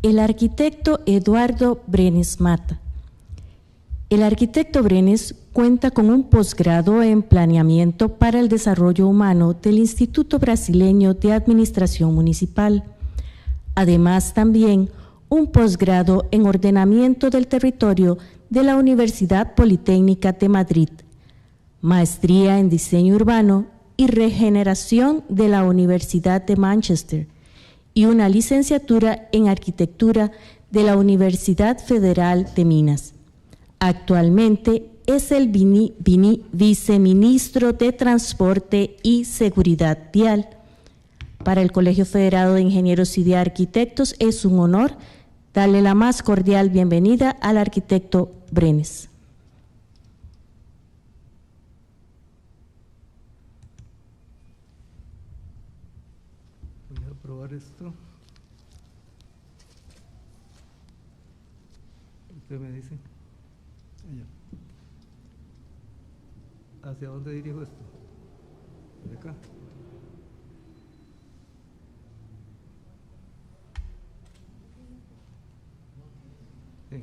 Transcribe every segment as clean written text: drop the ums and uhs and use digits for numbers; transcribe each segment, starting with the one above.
el arquitecto Eduardo Brenes Mata. El arquitecto Brenes cuenta con un posgrado en Planeamiento para el Desarrollo Humano del Instituto Brasileño de Administración Municipal. Además, también un posgrado en Ordenamiento del Territorio de la Universidad Politécnica de Madrid, maestría en Diseño Urbano y Regeneración de la Universidad de Manchester y una licenciatura en Arquitectura de la Universidad Federal de Minas. Actualmente es el viceministro de Transporte y Seguridad Vial. Para el Colegio Federado de Ingenieros y de Arquitectos es un honor darle la más cordial bienvenida al arquitecto Brenes. Voy a probar esto. ¿Qué me dice? Allá. ¿Hacia dónde dirijo esto? ¿De acá? Sí.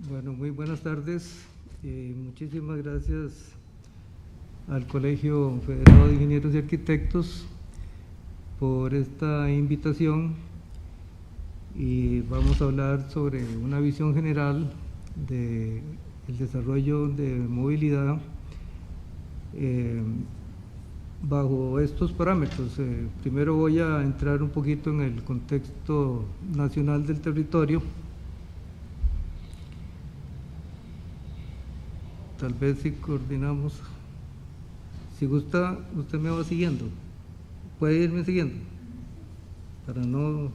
Bueno, muy buenas tardes. Muchísimas gracias al Colegio Federado de Ingenieros y Arquitectos por esta invitación, y vamos a hablar sobre una visión general del desarrollo de movilidad bajo estos parámetros. Primero voy a entrar un poquito en el contexto nacional del territorio. Tal vez si coordinamos, si gusta, usted me va siguiendo, puede irme siguiendo, para no...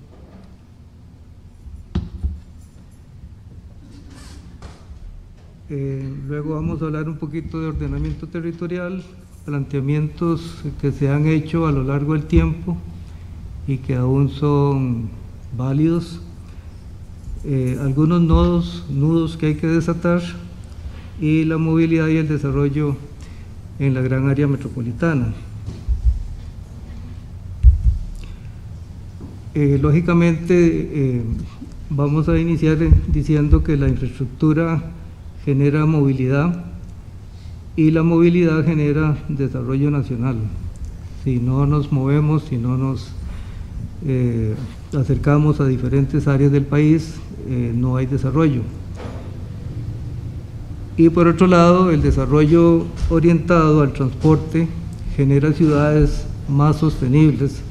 luego vamos a hablar un poquito de ordenamiento territorial, planteamientos que se han hecho a lo largo del tiempo y que aún son válidos, algunos nudos que hay que desatar, y la movilidad y el desarrollo en la gran área metropolitana. Lógicamente, vamos a iniciar diciendo que la infraestructura genera movilidad y la movilidad genera desarrollo nacional. Si no nos movemos, si no nos acercamos a diferentes áreas del país, no hay desarrollo. Y por otro lado, el desarrollo orientado al transporte genera ciudades más sostenibles,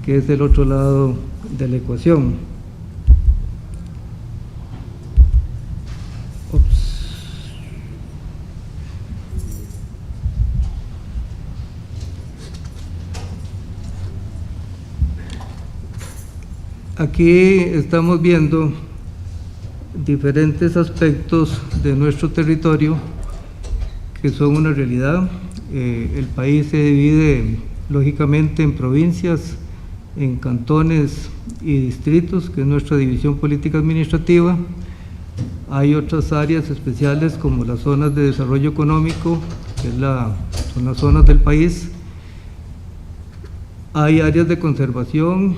que es el otro lado de la ecuación. Aquí estamos viendo diferentes aspectos de nuestro territorio que son una realidad. El país se divide lógicamente en provincias, en cantones y distritos, que es nuestra división política administrativa. Hay otras áreas especiales como las zonas de desarrollo económico, que son las zonas del país. Hay áreas de conservación,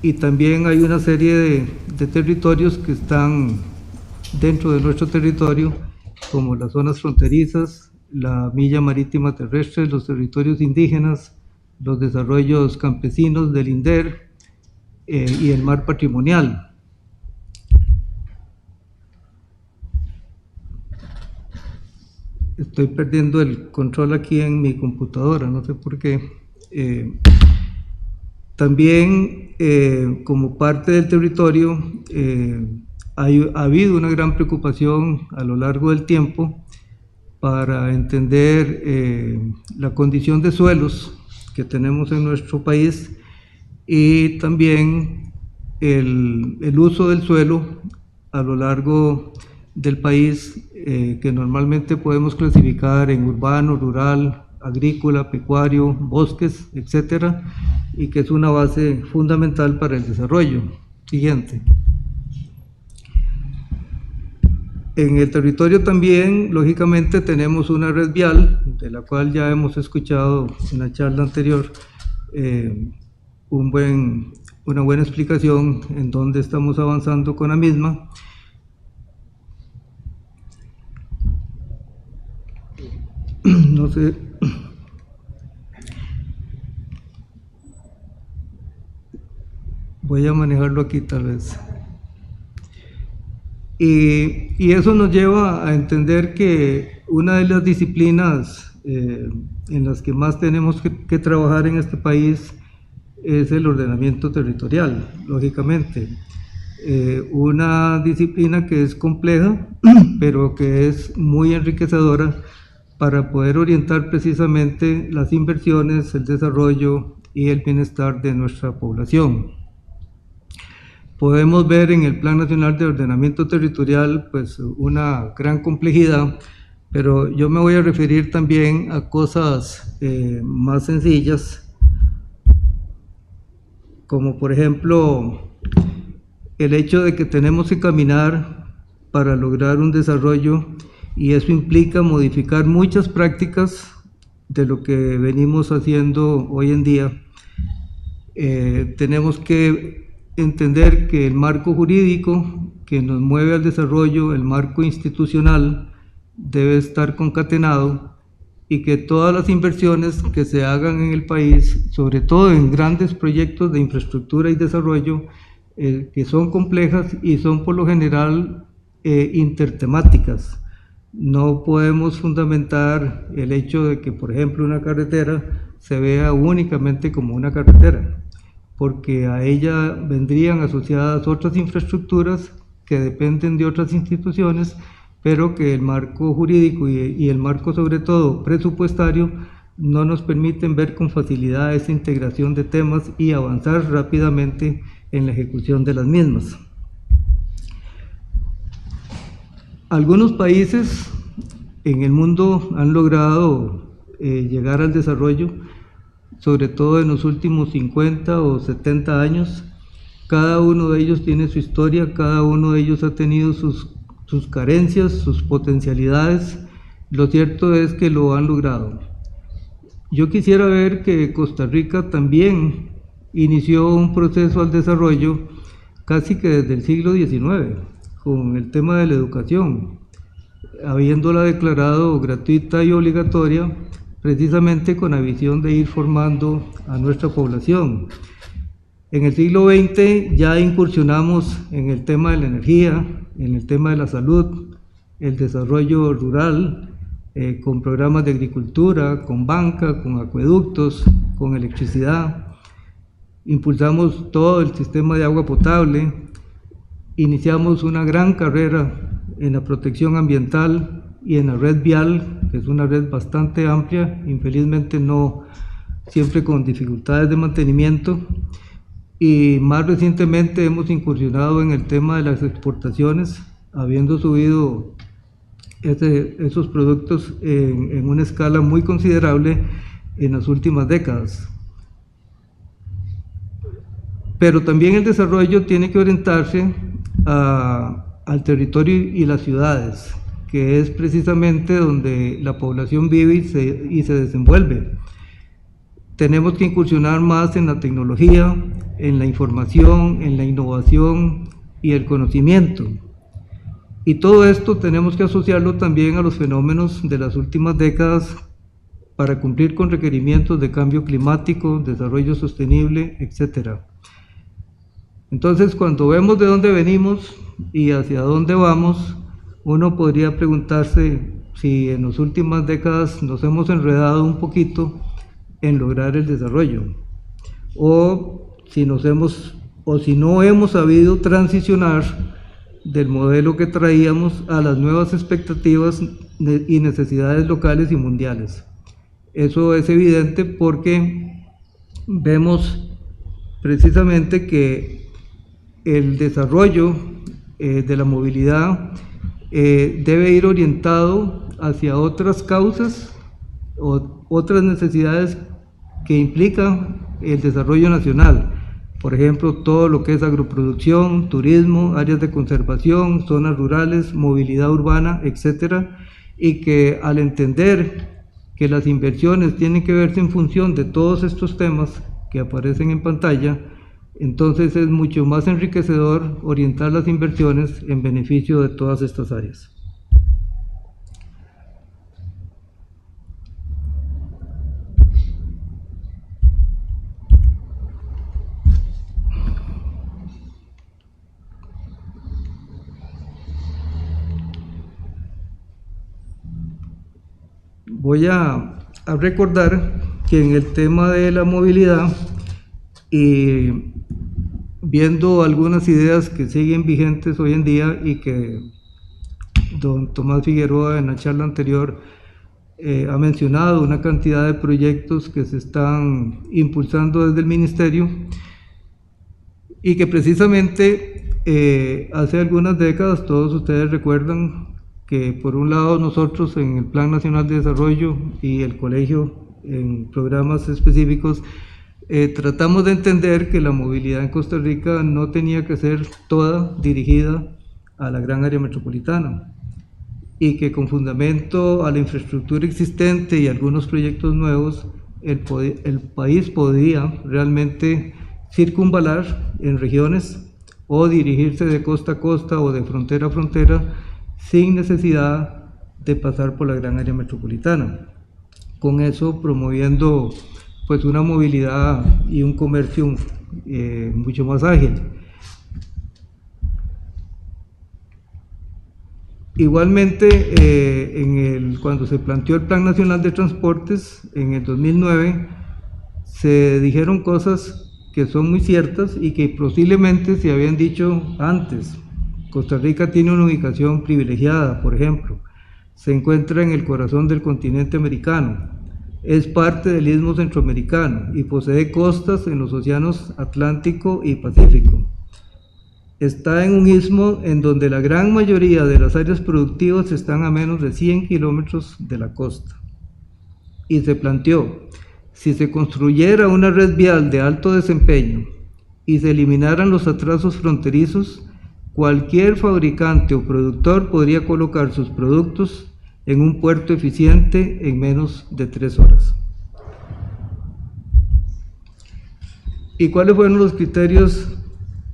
y también hay una serie de territorios que están dentro de nuestro territorio, como las zonas fronterizas, la milla marítima terrestre, los territorios indígenas, los desarrollos campesinos del INDER y el mar patrimonial. Estoy perdiendo el control aquí en mi computadora, no sé por qué. También, como parte del territorio, ha habido una gran preocupación a lo largo del tiempo para entender la condición de suelos que tenemos en nuestro país, y también el uso del suelo a lo largo del país, que normalmente podemos clasificar en urbano, rural agrícola, pecuario, bosques, etcétera, y que es una base fundamental para el desarrollo. Siguiente. En el territorio también, lógicamente, tenemos una red vial, de la cual ya hemos escuchado en la charla anterior una buena explicación en dónde estamos avanzando con la misma. No sé. Voy a manejarlo aquí tal vez. Y eso nos lleva a entender que una de las disciplinas en las que más tenemos que trabajar en este país es el ordenamiento territorial, lógicamente. Una disciplina que es compleja, pero que es muy enriquecedora para poder orientar precisamente las inversiones, el desarrollo y el bienestar de nuestra población. Podemos ver en el Plan Nacional de Ordenamiento Territorial pues una gran complejidad, pero yo me voy a referir también a cosas más sencillas, como por ejemplo el hecho de que tenemos que caminar para lograr un desarrollo, y eso implica modificar muchas prácticas de lo que venimos haciendo hoy en día. Tenemos que entender que el marco jurídico que nos mueve al desarrollo, el marco institucional, debe estar concatenado, y que todas las inversiones que se hagan en el país, sobre todo en grandes proyectos de infraestructura y desarrollo, que son complejas y son por lo general intertemáticas. No podemos fundamentar el hecho de que, por ejemplo, una carretera se vea únicamente como una carretera, porque a ella vendrían asociadas otras infraestructuras que dependen de otras instituciones, pero que el marco jurídico y el marco sobre todo presupuestario no nos permiten ver con facilidad esa integración de temas y avanzar rápidamente en la ejecución de las mismas. Algunos países en el mundo han logrado llegar al desarrollo, sobre todo en los últimos 50 o 70 años. Cada uno de ellos tiene su historia, cada uno de ellos ha tenido sus carencias, sus potencialidades. Lo cierto es que lo han logrado. Yo quisiera ver que Costa Rica también inició un proceso al desarrollo casi que desde el siglo XIX, con el tema de la educación, habiéndola declarado gratuita y obligatoria, precisamente con la visión de ir formando a nuestra población. En el siglo XX ya incursionamos en el tema de la energía, en el tema de la salud, el desarrollo rural, con programas de agricultura, con banca, con acueductos, con electricidad. Impulsamos todo el sistema de agua potable, iniciamos una gran carrera en la protección ambiental y en la red vial, que es una red bastante amplia, infelizmente no siempre con dificultades de mantenimiento, y más recientemente hemos incursionado en el tema de las exportaciones, habiendo subido esos productos en una escala muy considerable en las últimas décadas. Pero también el desarrollo tiene que orientarse al territorio y las ciudades, que es precisamente donde la población vive y se desenvuelve. Tenemos que incursionar más en la tecnología, en la información, en la innovación y el conocimiento. Y todo esto tenemos que asociarlo también a los fenómenos de las últimas décadas para cumplir con requerimientos de cambio climático, desarrollo sostenible, etc. Entonces, cuando vemos de dónde venimos y hacia dónde vamos, uno podría preguntarse si en las últimas décadas nos hemos enredado un poquito en lograr el desarrollo, o si no hemos sabido transicionar del modelo que traíamos a las nuevas expectativas y necesidades locales y mundiales. Eso es evidente porque vemos precisamente que el desarrollo de la movilidad debe ir orientado hacia otras causas otras necesidades que implican el desarrollo nacional. Por ejemplo, todo lo que es agroproducción, turismo, áreas de conservación, zonas rurales, movilidad urbana, etcétera, y que al entender que las inversiones tienen que verse en función de todos estos temas que aparecen en pantalla, entonces es mucho más enriquecedor orientar las inversiones en beneficio de todas estas áreas. Voy a recordar que en el tema de la movilidad, y viendo algunas ideas que siguen vigentes hoy en día y que don Tomás Figueroa en la charla anterior ha mencionado una cantidad de proyectos que se están impulsando desde el Ministerio y que precisamente hace algunas décadas todos ustedes recuerdan que por un lado nosotros en el Plan Nacional de Desarrollo y el colegio en programas específicos tratamos de entender que la movilidad en Costa Rica no tenía que ser toda dirigida a la gran área metropolitana y que con fundamento a la infraestructura existente y algunos proyectos nuevos el país podía realmente circunvalar en regiones o dirigirse de costa a costa o de frontera a frontera sin necesidad de pasar por la gran área metropolitana, con eso promoviendo pues una movilidad y un comercio mucho más ágil. Igualmente, cuando se planteó el Plan Nacional de Transportes en el 2009, se dijeron cosas que son muy ciertas y que posiblemente se habían dicho antes. Costa Rica tiene una ubicación privilegiada, por ejemplo, se encuentra en el corazón del continente americano, es parte del Istmo Centroamericano y posee costas en los océanos Atlántico y Pacífico. Está en un istmo en donde la gran mayoría de las áreas productivas están a menos de 100 kilómetros de la costa. Y se planteó, si se construyera una red vial de alto desempeño y se eliminaran los atrasos fronterizos, cualquier fabricante o productor podría colocar sus productos en un puerto eficiente en menos de 3 horas. ¿Y cuáles fueron los criterios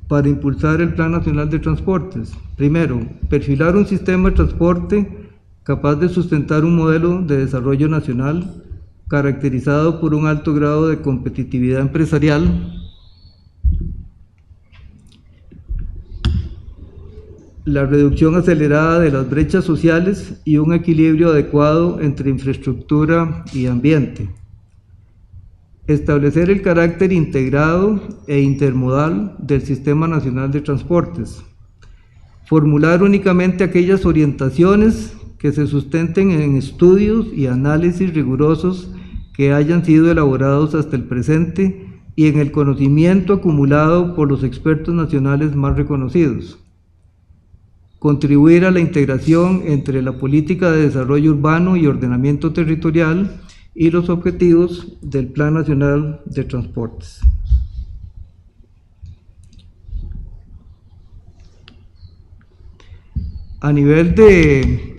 para impulsar el Plan Nacional de Transportes? Primero, perfilar un sistema de transporte capaz de sustentar un modelo de desarrollo nacional caracterizado por un alto grado de competitividad empresarial, la reducción acelerada de las brechas sociales y un equilibrio adecuado entre infraestructura y ambiente. Establecer el carácter integrado e intermodal del Sistema Nacional de Transportes. Formular únicamente aquellas orientaciones que se sustenten en estudios y análisis rigurosos que hayan sido elaborados hasta el presente y en el conocimiento acumulado por los expertos nacionales más reconocidos. Contribuir a la integración entre la política de desarrollo urbano y ordenamiento territorial y los objetivos del Plan Nacional de Transportes. A nivel de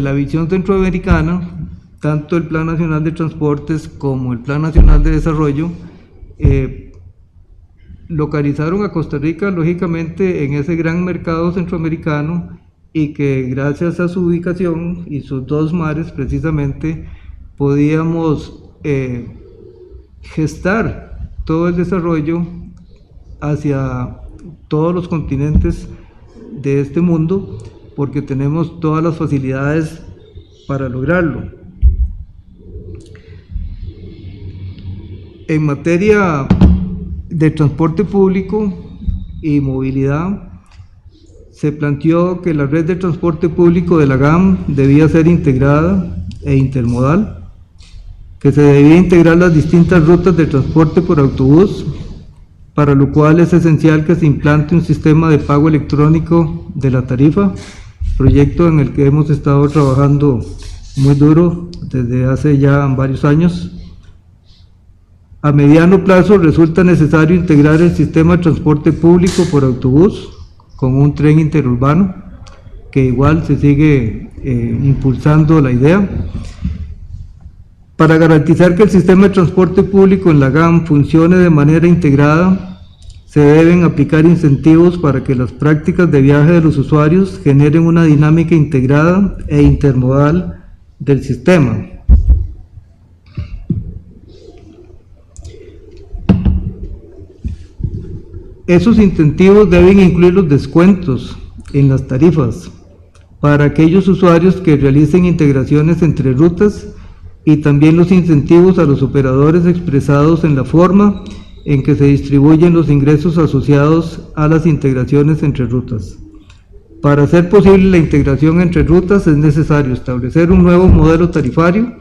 la visión centroamericana, tanto el Plan Nacional de Transportes como el Plan Nacional de Desarrollo localizaron a Costa Rica lógicamente en ese gran mercado centroamericano y que gracias a su ubicación y sus dos mares precisamente podíamos gestar todo el desarrollo hacia todos los continentes de este mundo porque tenemos todas las facilidades para lograrlo. En materia de transporte público y movilidad, se planteó que la red de transporte público de la GAM debía ser integrada e intermodal, que se debía integrar las distintas rutas de transporte por autobús, para lo cual es esencial que se implante un sistema de pago electrónico de la tarifa, proyecto en el que hemos estado trabajando muy duro desde hace ya varios años. A mediano plazo resulta necesario integrar el sistema de transporte público por autobús con un tren interurbano, que igual se sigue impulsando la idea. Para garantizar que el sistema de transporte público en la GAM funcione de manera integrada, se deben aplicar incentivos para que las prácticas de viaje de los usuarios generen una dinámica integrada e intermodal del sistema. Esos incentivos deben incluir los descuentos en las tarifas para aquellos usuarios que realicen integraciones entre rutas y también los incentivos a los operadores expresados en la forma en que se distribuyen los ingresos asociados a las integraciones entre rutas. Para hacer posible la integración entre rutas es necesario establecer un nuevo modelo tarifario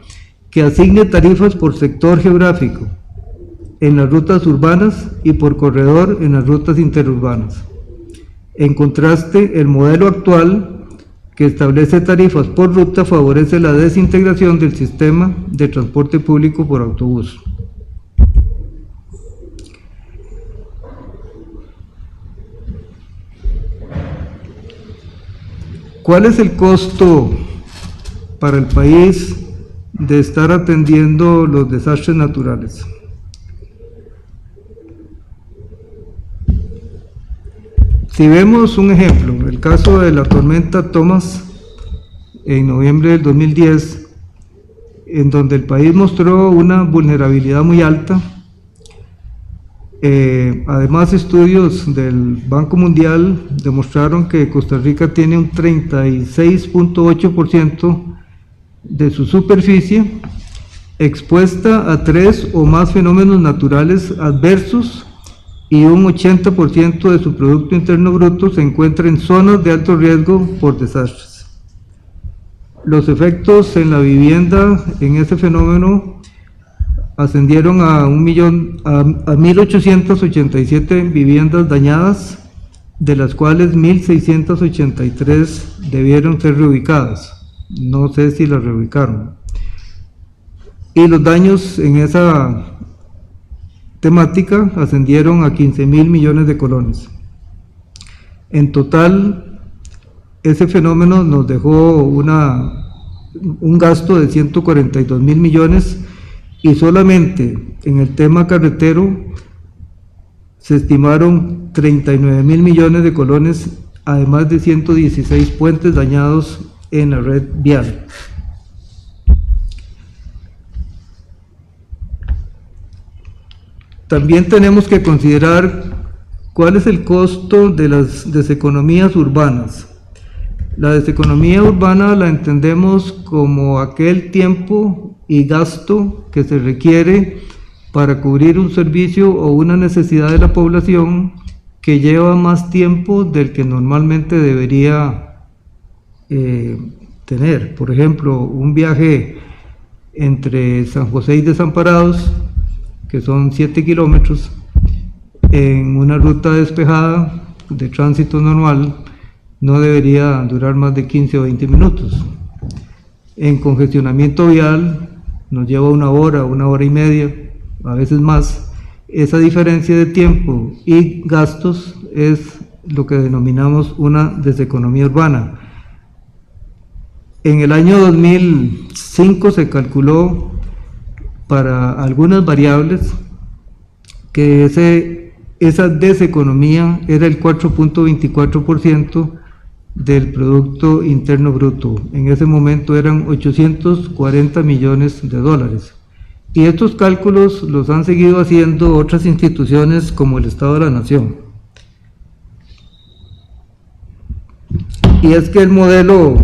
que asigne tarifas por sector geográfico en las rutas urbanas y por corredor en las rutas interurbanas. En contraste, el modelo actual, que establece tarifas por ruta, favorece la desintegración del sistema de transporte público por autobús. ¿Cuál es el costo para el país de estar atendiendo los desastres naturales? Si vemos un ejemplo, el caso de la tormenta Thomas en noviembre del 2010, en donde el país mostró una vulnerabilidad muy alta. Además, estudios del Banco Mundial demostraron que Costa Rica tiene un 36.8% de su superficie expuesta a 3 o más fenómenos naturales adversos, y un 80% de su Producto Interno Bruto se encuentra en zonas de alto riesgo por desastres. Los efectos en la vivienda en ese fenómeno ascendieron a 1.887 viviendas dañadas, de las cuales 1.683 debieron ser reubicadas. No sé si las reubicaron. Y los daños en esa temática ascendieron a 15.000 millones de colones. En total, ese fenómeno nos dejó un gasto de 142.000 millones, y solamente en el tema carretero se estimaron 39.000 millones de colones, además de 116 puentes dañados en la red vial. También tenemos que considerar cuál es el costo de las deseconomías urbanas. La deseconomía urbana la entendemos como aquel tiempo y gasto que se requiere para cubrir un servicio o una necesidad de la población que lleva más tiempo del que normalmente debería tener. Por ejemplo, un viaje entre San José y Desamparados, que son 7 kilómetros, en una ruta despejada de tránsito normal, no debería durar más de 15 o 20 minutos. En congestionamiento vial nos lleva 1 hora, 1 hora y media, a veces más. Esa diferencia de tiempo y gastos es lo que denominamos una deseconomía urbana. En el año 2005 se calculó, para algunas variables, que esa deseconomía era el 4.24% del Producto Interno Bruto. En ese momento eran 840 millones de dólares. Y estos cálculos los han seguido haciendo otras instituciones como el Estado de la Nación. Y es que el modelo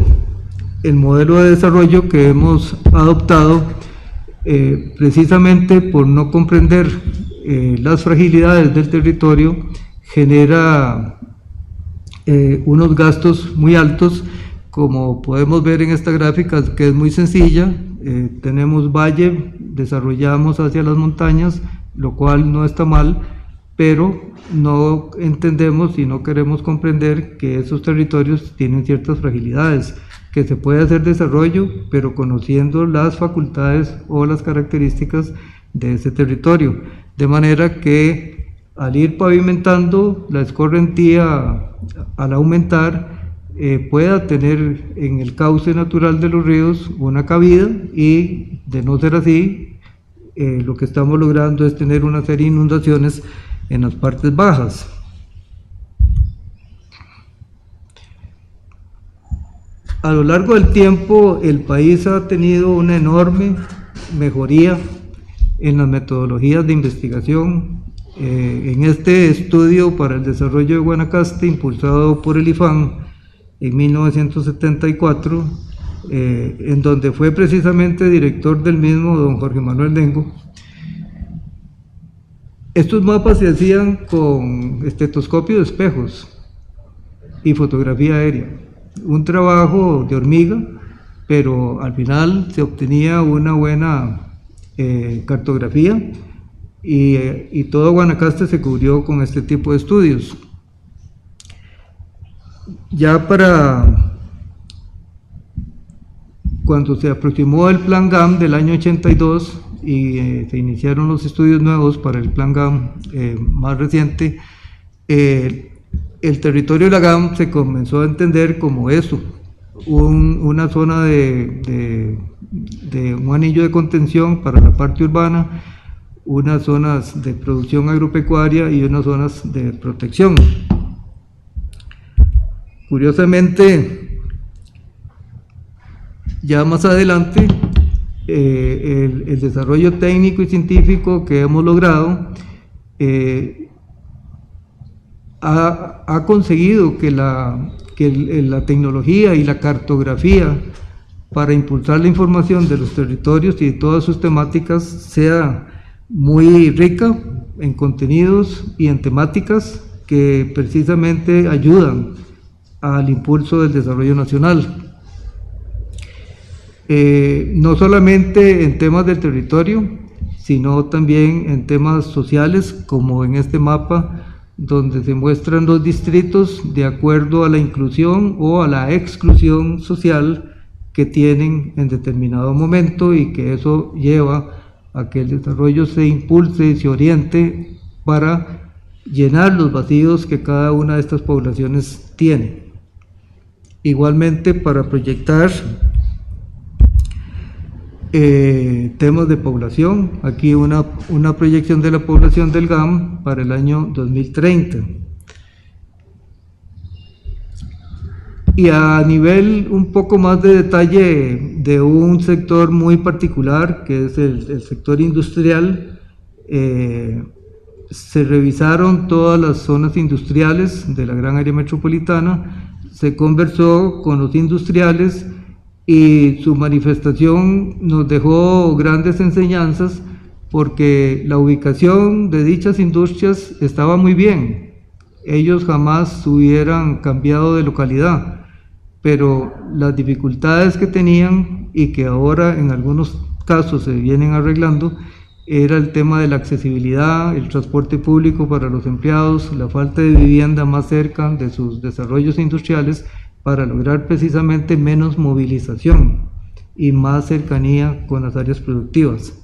de desarrollo que hemos adoptado, precisamente por no comprender las fragilidades del territorio, genera unos gastos muy altos, como podemos ver en esta gráfica, que es muy sencilla. Tenemos valle, desarrollamos hacia las montañas, lo cual no está mal, pero no entendemos y no queremos comprender que esos territorios tienen ciertas fragilidades. que se puede hacer desarrollo, pero conociendo las facultades o las características de ese territorio, de manera que al ir pavimentando la escorrentía, al aumentar, pueda tener en el cauce natural de los ríos una cabida, y de no ser así, lo que estamos logrando es tener una serie de inundaciones en las partes bajas. A lo largo del tiempo, el país ha tenido una enorme mejoría en las metodologías de investigación. En este estudio para el desarrollo de Guanacaste, impulsado por el IFAN en 1974, en donde fue precisamente director del mismo don Jorge Manuel Dengo, estos mapas se hacían con estetoscopio de espejos y fotografía aérea. Un trabajo de hormiga, pero al final se obtenía una buena cartografía, y todo Guanacaste se cubrió con este tipo de estudios. Ya para cuando se aproximó el Plan GAM del año 82 y se iniciaron los estudios nuevos para el Plan GAM más reciente, el territorio de la GAM se comenzó a entender como eso, una zona de un anillo de contención para la parte urbana, unas zonas de producción agropecuaria y unas zonas de protección. Curiosamente, ya más adelante, el desarrollo técnico y científico que hemos logrado ha conseguido que la tecnología y la cartografía para impulsar la información de los territorios y de todas sus temáticas sea muy rica en contenidos y en temáticas que precisamente ayudan al impulso del desarrollo nacional. No solamente en temas del territorio, sino también en temas sociales, como en este mapa, donde se muestran los distritos de acuerdo a la inclusión o a la exclusión social que tienen en determinado momento, y que eso lleva a que el desarrollo se impulse y se oriente para llenar los vacíos que cada una de estas poblaciones tiene. Igualmente, para proyectar temas de población, aquí una proyección de la población del GAM para el año 2030. Y a nivel un poco más de detalle de un sector muy particular, que es el sector industrial, se revisaron todas las zonas industriales de la gran área metropolitana, se conversó con los industriales, y su manifestación nos dejó grandes enseñanzas, porque la ubicación de dichas industrias estaba muy bien, ellos jamás hubieran cambiado de localidad, pero las dificultades que tenían, y que ahora en algunos casos se vienen arreglando, era el tema de la accesibilidad, el transporte público para los empleados, la falta de vivienda más cerca de sus desarrollos industriales, para lograr precisamente menos movilización y más cercanía con las áreas productivas.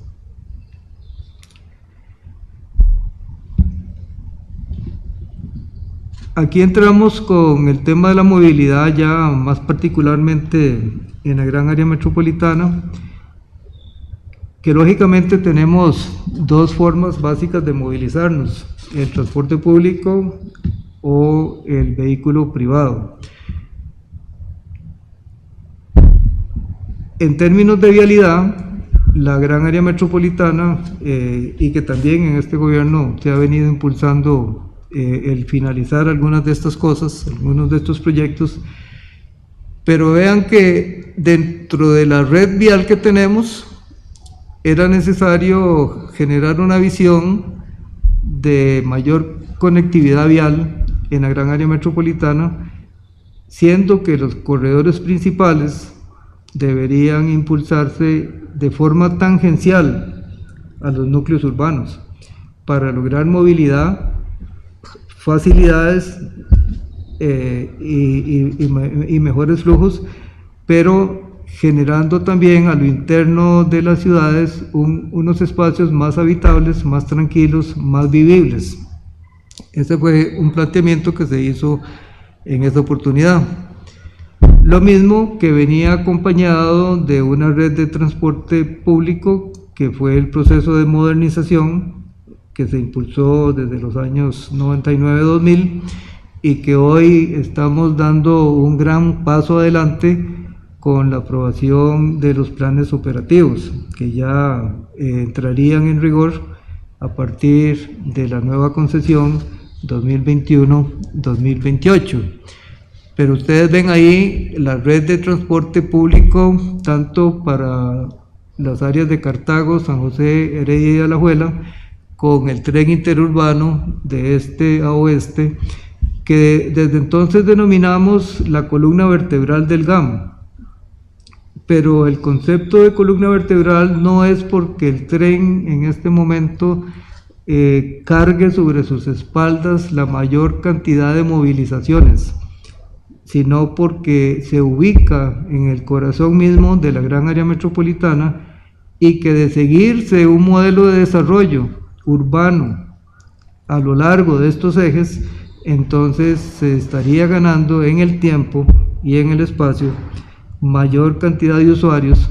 Aquí entramos con el tema de la movilidad, ya más particularmente en la gran área metropolitana, que lógicamente tenemos dos formas básicas de movilizarnos: el transporte público o el vehículo privado. En términos de vialidad, la gran área metropolitana, y que también en este gobierno se ha venido impulsando el finalizar algunas de estas cosas, algunos de estos proyectos, pero vean que dentro de la red vial que tenemos, era necesario generar una visión de mayor conectividad vial en la gran área metropolitana, siendo que los corredores principales deberían impulsarse de forma tangencial a los núcleos urbanos para lograr movilidad, facilidades y mejores flujos, pero generando también a lo interno de las ciudades unos espacios más habitables, más tranquilos, más vivibles. Ese fue un planteamiento que se hizo en esta oportunidad. Lo mismo que venía acompañado de una red de transporte público, que fue el proceso de modernización que se impulsó desde los años 99-2000 y que hoy estamos dando un gran paso adelante con la aprobación de los planes operativos, que ya entrarían en rigor a partir de la nueva concesión 2021-2028. Pero ustedes ven ahí la red de transporte público, tanto para las áreas de Cartago, San José, Heredia y Alajuela, con el tren interurbano de este a oeste, que desde entonces denominamos la columna vertebral del GAM. Pero el concepto de columna vertebral no es porque el tren en este momento cargue sobre sus espaldas la mayor cantidad de movilizaciones, sino porque se ubica en el corazón mismo de la gran área metropolitana y que de seguirse un modelo de desarrollo urbano a lo largo de estos ejes, entonces se estaría ganando en el tiempo y en el espacio mayor cantidad de usuarios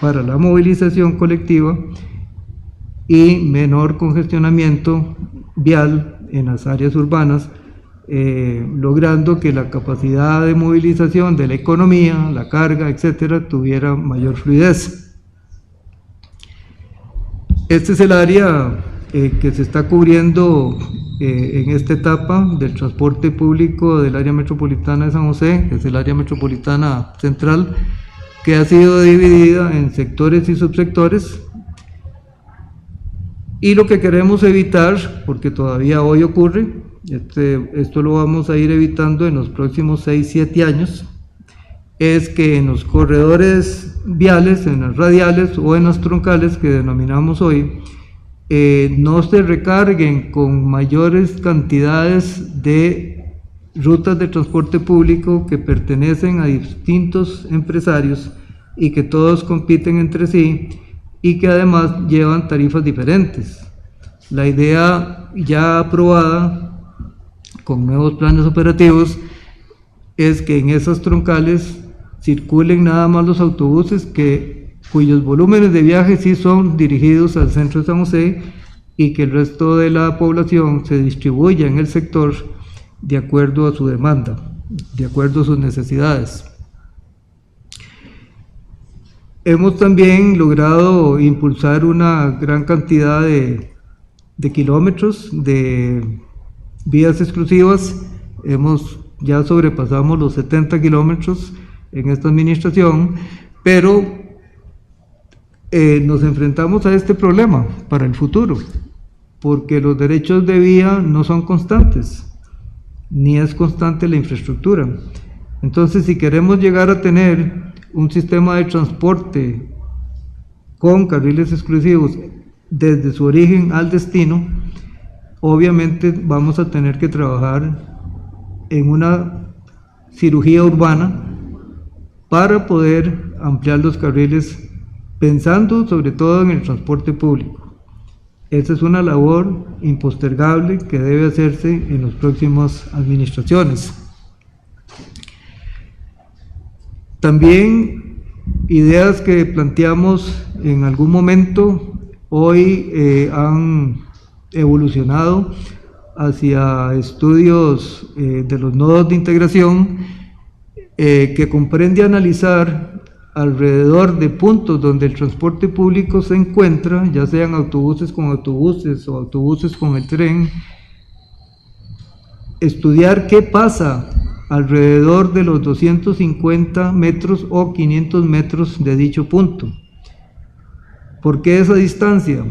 para la movilización colectiva y menor congestionamiento vial en las áreas urbanas, logrando que la capacidad de movilización de la economía, la carga, etcétera, tuviera mayor fluidez. Este es el área que se está cubriendo en esta etapa del transporte público del área metropolitana de San José, que es el área metropolitana central, que ha sido dividida en sectores y subsectores. Y lo que queremos evitar, porque todavía hoy ocurre, esto lo vamos a ir evitando en los próximos 6-7 años, es que en los corredores viales, en las radiales o en las troncales que denominamos hoy, no se recarguen con mayores cantidades de rutas de transporte público que pertenecen a distintos empresarios y que todos compiten entre sí y que además llevan tarifas diferentes. La idea ya aprobada con nuevos planes operativos es que en esas troncales circulen nada más los autobuses cuyos volúmenes de viaje sí son dirigidos al centro de San José y que el resto de la población se distribuya en el sector de acuerdo a su demanda, de acuerdo a sus necesidades. Hemos también logrado impulsar una gran cantidad de kilómetros de vías exclusivas. Ya sobrepasamos los 70 kilómetros en esta administración, pero nos enfrentamos a este problema para el futuro, porque los derechos de vía no son constantes, ni es constante la infraestructura. Entonces, si queremos llegar a tener un sistema de transporte con carriles exclusivos desde su origen al destino, obviamente vamos a tener que trabajar en una cirugía urbana para poder ampliar los carriles, pensando sobre todo en el transporte público. Esa es una labor impostergable que debe hacerse en las próximas administraciones. También ideas que planteamos en algún momento hoy han evolucionado hacia estudios de los nodos de integración que comprende analizar alrededor de puntos donde el transporte público se encuentra, ya sean autobuses con autobuses o autobuses con el tren, estudiar qué pasa alrededor de los 250 metros o 500 metros de dicho punto. ¿Por qué esa distancia?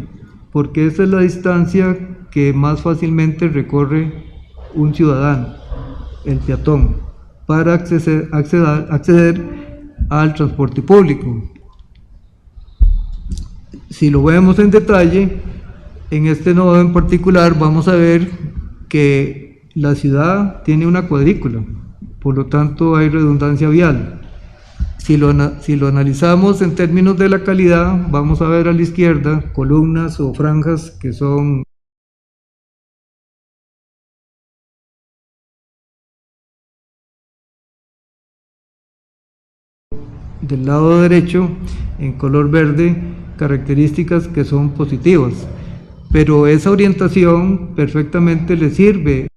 Porque esa es la distancia que más fácilmente recorre un ciudadano, el peatón, para acceder al transporte público. Si lo vemos en detalle, en este nodo en particular vamos a ver que la ciudad tiene una cuadrícula, por lo tanto hay redundancia vial. Si lo analizamos en términos de la calidad, vamos a ver a la izquierda columnas o franjas que son del lado derecho, en color verde, características que son positivas, pero esa orientación perfectamente le sirve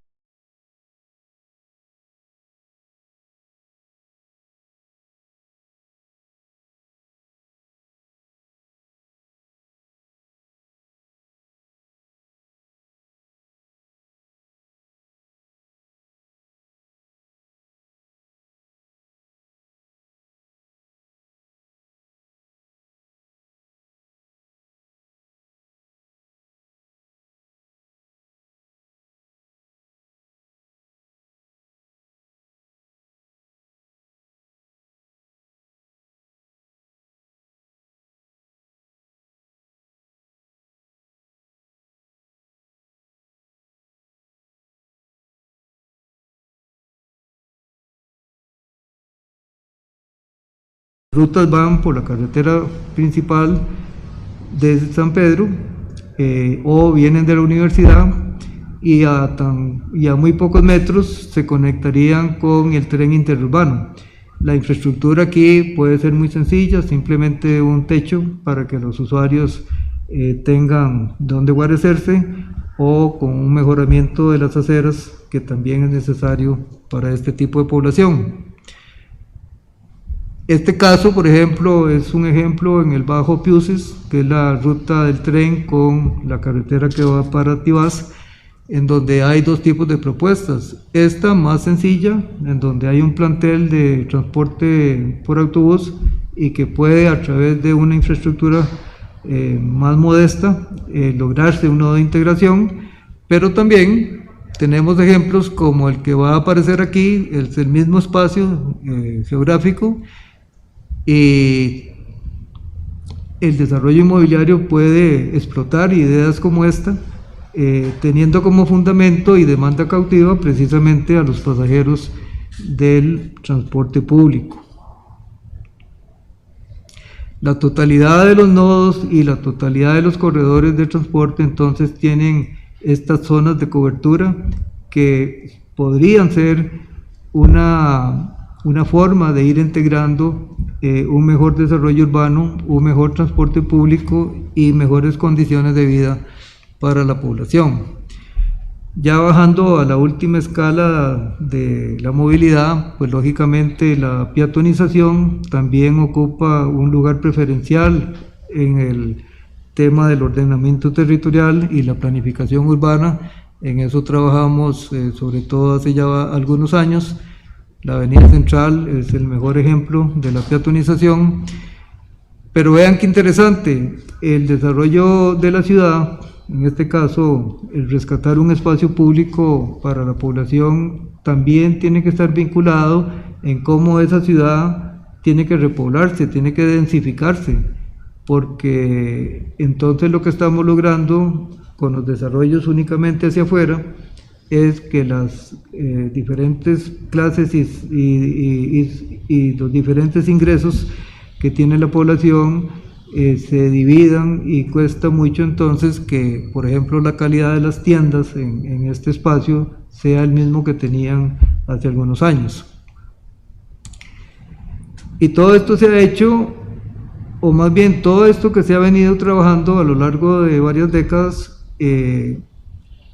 rutas van por la carretera principal de San Pedro o vienen de la universidad y a muy pocos metros se conectarían con el tren interurbano. La infraestructura aquí puede ser muy sencilla, simplemente un techo para que los usuarios tengan donde guarecerse, o con un mejoramiento de las aceras que también es necesario para este tipo de población. Este caso, por ejemplo, es un ejemplo en el Bajo Piuses, que es la ruta del tren con la carretera que va para Tibás, en donde hay dos tipos de propuestas. Esta más sencilla, en donde hay un plantel de transporte por autobús y que puede, a través de una infraestructura más modesta, lograrse un nodo de integración, pero también tenemos ejemplos como el que va a aparecer aquí, es el mismo espacio geográfico, y el desarrollo inmobiliario puede explotar ideas como esta, teniendo como fundamento y demanda cautiva precisamente a los pasajeros del transporte público. La totalidad de los nodos y la totalidad de los corredores de transporte entonces tienen estas zonas de cobertura que podrían ser una forma de ir integrando un mejor desarrollo urbano, un mejor transporte público y mejores condiciones de vida para la población. Ya bajando a la última escala de la movilidad, pues lógicamente la peatonización también ocupa un lugar preferencial en el tema del ordenamiento territorial y la planificación urbana. En eso trabajamos sobre todo hace ya algunos años. La avenida Central es el mejor ejemplo de la peatonización, pero vean qué interesante, el desarrollo de la ciudad, en este caso el rescatar un espacio público para la población, también tiene que estar vinculado en cómo esa ciudad tiene que repoblarse, tiene que densificarse, porque entonces lo que estamos logrando con los desarrollos únicamente hacia afuera es que las diferentes clases y los diferentes ingresos que tiene la población se dividan, y cuesta mucho entonces que, por ejemplo, la calidad de las tiendas en este espacio sea el mismo que tenían hace algunos años. Y todo esto se ha hecho, o más bien todo esto que se ha venido trabajando a lo largo de varias décadas.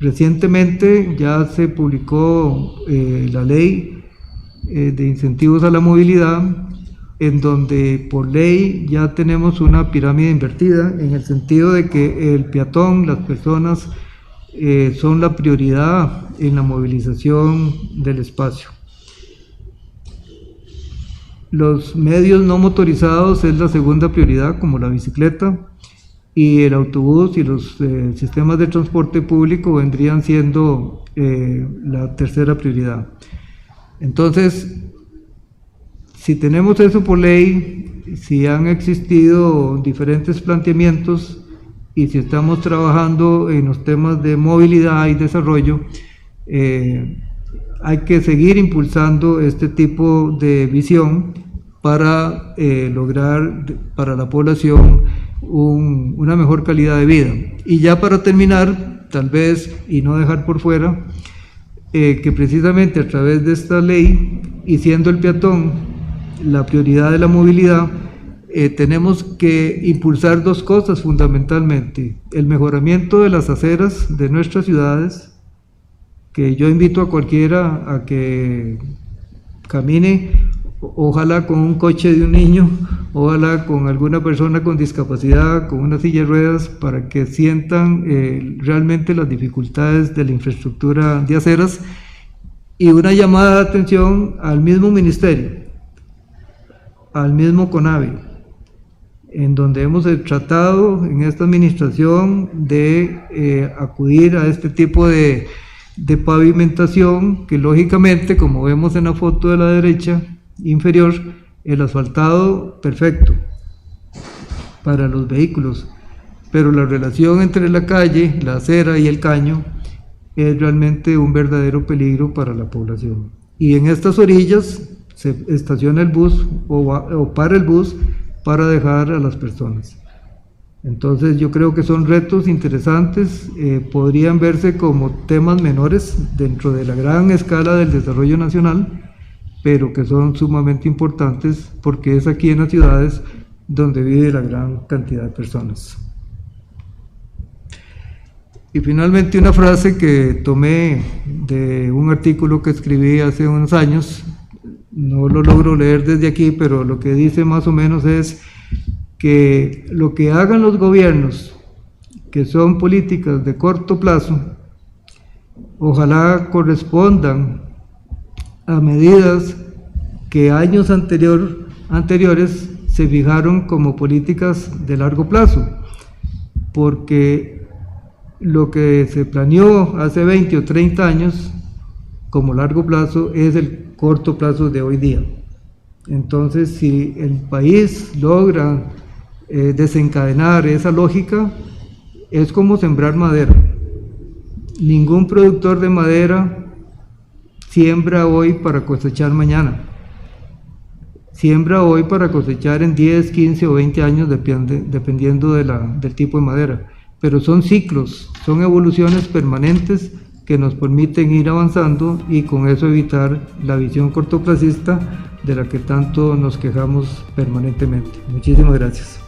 Recientemente ya se publicó la ley de incentivos a la movilidad, en donde por ley ya tenemos una pirámide invertida, en el sentido de que el peatón, las personas, son la prioridad en la movilización del espacio. Los medios no motorizados es la segunda prioridad, como la bicicleta, y el autobús y los sistemas de transporte público vendrían siendo la tercera prioridad. Entonces, si tenemos eso por ley, si han existido diferentes planteamientos y si estamos trabajando en los temas de movilidad y desarrollo, hay que seguir impulsando este tipo de visión para lograr para la población una mejor calidad de vida. Y ya para terminar, tal vez, y no dejar por fuera, que precisamente a través de esta ley, y siendo el peatón la prioridad de la movilidad, tenemos que impulsar dos cosas fundamentalmente: el mejoramiento de las aceras de nuestras ciudades, que yo invito a cualquiera a que camine, ojalá con un coche de un niño, ojalá con alguna persona con discapacidad, con una silla de ruedas, para que sientan realmente las dificultades de la infraestructura de aceras, y una llamada de atención al mismo ministerio, al mismo CONAVI, en donde hemos tratado en esta administración de acudir a este tipo de pavimentación, que lógicamente, como vemos en la foto de la derecha inferior, el asfaltado perfecto para los vehículos, pero la relación entre la calle, la acera y el caño es realmente un verdadero peligro para la población. Y en estas orillas se estaciona el bus o para el bus para dejar a las personas. Entonces yo creo que son retos interesantes, podrían verse como temas menores dentro de la gran escala del desarrollo nacional, pero que son sumamente importantes porque es aquí en las ciudades donde vive la gran cantidad de personas. Y finalmente una frase que tomé de un artículo que escribí hace unos años, no lo logro leer desde aquí, pero lo que dice más o menos es que lo que hagan los gobiernos, que son políticas de corto plazo, ojalá correspondan a medidas que años anteriores se fijaron como políticas de largo plazo, porque lo que se planeó hace 20 o 30 años como largo plazo es el corto plazo de hoy día. Entonces, si el país logra desencadenar esa lógica, es como sembrar madera. Ningún productor de madera siembra hoy para cosechar mañana. Siembra hoy para cosechar en 10, 15 o 20 años, dependiendo del tipo de madera. Pero son ciclos, son evoluciones permanentes que nos permiten ir avanzando y con eso evitar la visión cortoplacista de la que tanto nos quejamos permanentemente. Muchísimas gracias.